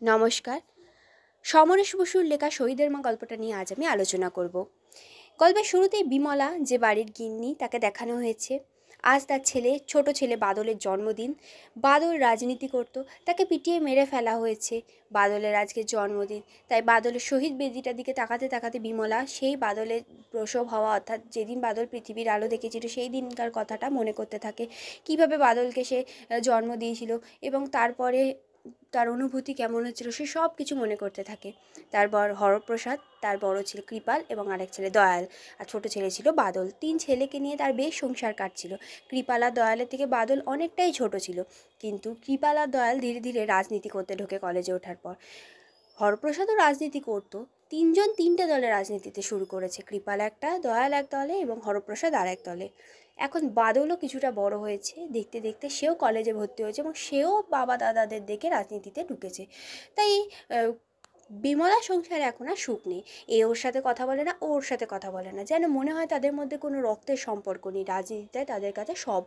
নমস্কার। সমরেশ বসুর লেখা শহীদের মা গল্পটা নিয়ে আজ আমি আলোচনা করব। গল্পের শুরুতেই বিমলা যে বাড়ির গিন্নি তাকে দেখানো হয়েছে। আজ তার ছোট ছেলে বাদলের জন্মদিন। বাদল রাজনীতি করত, তাকে পিটিয়ে মেরে ফেলা হয়েছে। বাদলের আজকে জন্মদিন, তাই বাদলের শহীদ বেদিটার দিকে তাকাতে তাকাতে বিমলা সেই বাদলের প্রসব হওয়া, অর্থাৎ যেদিন বাদল পৃথিবীর আলো দেখেছিল সেই দিনকার কথাটা মনে করতে থাকে। কিভাবে বাদলকে সে জন্ম দিয়েছিল এবং তারপরে তার অনুভূতি কেমন হচ্ছিল সে সব কিছু মনে করতে থাকে। তার হরপ্রসাদ, তার বড় ছেলে কৃপাল এবং আরেক ছেলে দয়াল, আর ছোট ছেলে ছিল বাদল। 3 ছেলেকে নিয়ে তার বেশ সংসার কাটছিল। কৃপাল আর দয়ালের থেকে বাদল অনেকটাই ছোট ছিল, কিন্তু কৃপাল আর দয়াল ধীরে ধীরে রাজনীতি করতে ঢোকে কলেজে ওঠার পর। হরপ্রসাদও রাজনীতি করতো। 3জন 3টে দলে রাজনীতিতে শুরু করেছে, কৃপাল একটা, দয়াল এক দলে এবং হরপ্রসাদ আর এক দলে। এখন বাদলও কিছুটা বড় হয়েছে, দেখতে দেখতে সেও কলেজে ভর্তি হয়েছে এবং সেও বাবা দাদাদের দেখে রাজনীতিতে ঢুকেছে। তাই বিমলার সংসারে এখন আর সুখ নেই। এ ওর সাথে কথা বলে না, ও ওর সাথে কথা বলে না, যেন মনে হয় তাদের মধ্যে কোনো রক্তের সম্পর্ক নেই। রাজনীতিতে তাদের কাছে সব।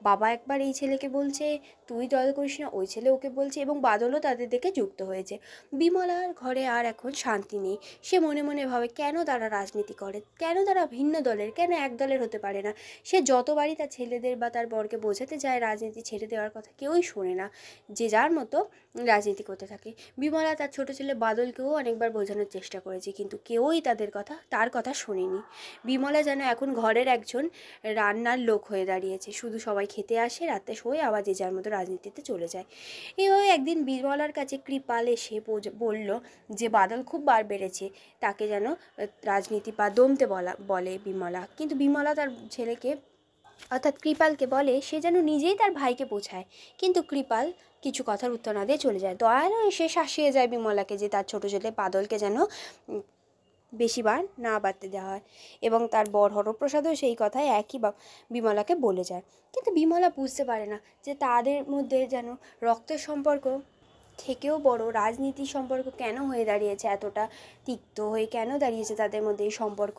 বাবা একবার এই ছেলেকে বলছে তুই দল করিস না, ওই ছেলে ওকে বলছে, এবং বাদলও তাদের দেখে যুক্ত হয়েছে। বিমলার ঘরে আর এখন শান্তি নেই। সে মনে মনে ভাবে কেন তারা রাজনীতি করে, কেন তারা ভিন্ন দলের, কেন এক দলের হতে পারে না। সে যতবারই তার ছেলেদের বা তার বরকে বোঝাতে যায় রাজনীতি ছেড়ে দেওয়ার কথা, কেউই শোনে না, যে যার মতো রাজনীতি করতে থাকে। বিমলা তার ছোট ছেলে বাদলকেও অনেকবার বোঝানোর চেষ্টা করেছে, কিন্তু কেউই তার কথা শোনেনি। বিমলা যেন এখন ঘরের একজন রান্নার লোক হয়ে দাঁড়িয়েছে, শুধু সবাই খেতে আসে, রাতে শোয়, আবার যে যার মতো রাজনীতিতে চলে যায়। এভাবে একদিন বিমলার কাছে কৃপাল এসে বলল যে বাদল খুব বার বেড়েছে, তাকে যেন রাজনীতি বা দমতে বলে বিমলা। কিন্তু বিমলা তার ছেলেকে অর্থাৎ কৃপালকে বলে সে যেন নিজেই তার ভাইকে বোঝায়, কিন্তু কৃপাল কিছু কথার উত্তর না দিয়ে চলে যায়। দয়ালও এসে শাসিয়ে যায় বিমলাকে যে তার ছোট ছেলে বাদলকে যেন বেশিবার না বাড়তে দেওয়া হয়, এবং তার বর হরপ্রসাদও সেই কথায় একই বিমলাকে বলে যায়। কিন্তু বিমলা বুঝতে পারে না যে তাদের মধ্যে যেন রক্তের সম্পর্ক থেকেও বড় রাজনীতির সম্পর্ক কেন হয়ে দাঁড়িয়েছে, এতটা তিক্ত হয়ে কেন দাঁড়িয়েছে তাদের মধ্যে এই সম্পর্ক।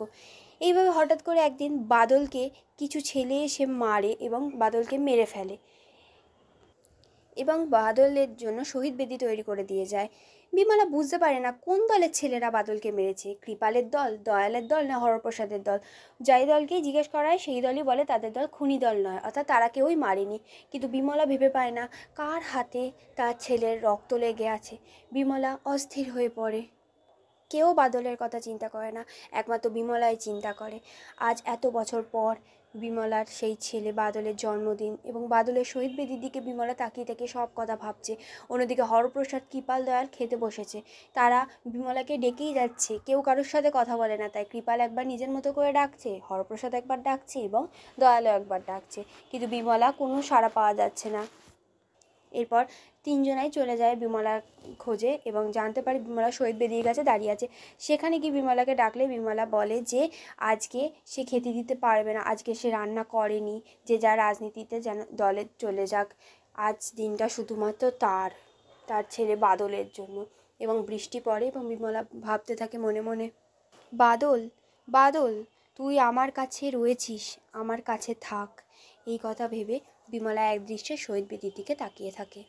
এইভাবে হঠাৎ করে একদিন বাদলকে কিছু ছেলে এসে মারে এবং বাদলকে মেরে ফেলে, এবং বাদলের জন্য শহীদ বেদি তৈরি করে দিয়ে যায়। বিমলা বুঝতে পারে না কোন দলের ছেলেরা বাদলকে মেরেছে, কৃপালের দল, দয়ালের দল, না হরপ্রসাদের দল। যাই দলকেই জিজ্ঞেস করা হয় সেই দলই বলে তাদের দল খুনি দল নয়, অর্থাৎ তারা কেউই মারেনি। কিন্তু বিমলা ভেবে পায় না কার হাতে তার ছেলের রক্ত লেগে আছে। বিমলা অস্থির হয়ে পড়ে। কেউ বাদলের কথা চিন্তা করে না, একমাত্র বিমলাই চিন্তা করে। আজ এত বছর পর বিমলার সেই ছেলে বাদলের জন্মদিন, এবং বাদলের শহীদ বেদির দিকে বিমলা তাকিয়ে তাকিয়ে সব কথা ভাবছে। অন্যদিকে হরপ্রসাদ, কৃপাল, দয়াল খেতে বসেছে। তারা বিমলাকে ডেকেই যাচ্ছে, কেউ কারোর সাথে কথা বলে না। তাই কৃপাল একবার নিজের মতো করে ডাকছে, হরপ্রসাদ একবার ডাকছে এবং দয়ালও একবার ডাকছে, কিন্তু বিমলা কোনো সাড়া পাওয়া যাচ্ছে না। এরপর 3জনাই চলে যায় বিমলার খোঁজে এবং জানতে পারে বিমলা শহীদ বেদির কাছে দাঁড়িয়ে আছে। সেখানে গিয়ে বিমলাকে ডাকলে বিমলা বলে যে আজকে সে খেতে দিতে পারবে না, আজকে সে রান্না করেনি, যে যা রাজনীতিতে যেন দলে চলে যাক। আজ দিনটা শুধুমাত্র তার ছেলে বাদলের জন্য। এবং বৃষ্টি পড়ে এবং বিমলা ভাবতে থাকে মনে মনে, বাদল, বাদল, তুই আমার কাছে রয়েছিস, আমার কাছে থাক। এই কথা ভেবে বিমলা একদৃষ্টে শহীদ বেদির দিকে তাকিয়ে থাকে।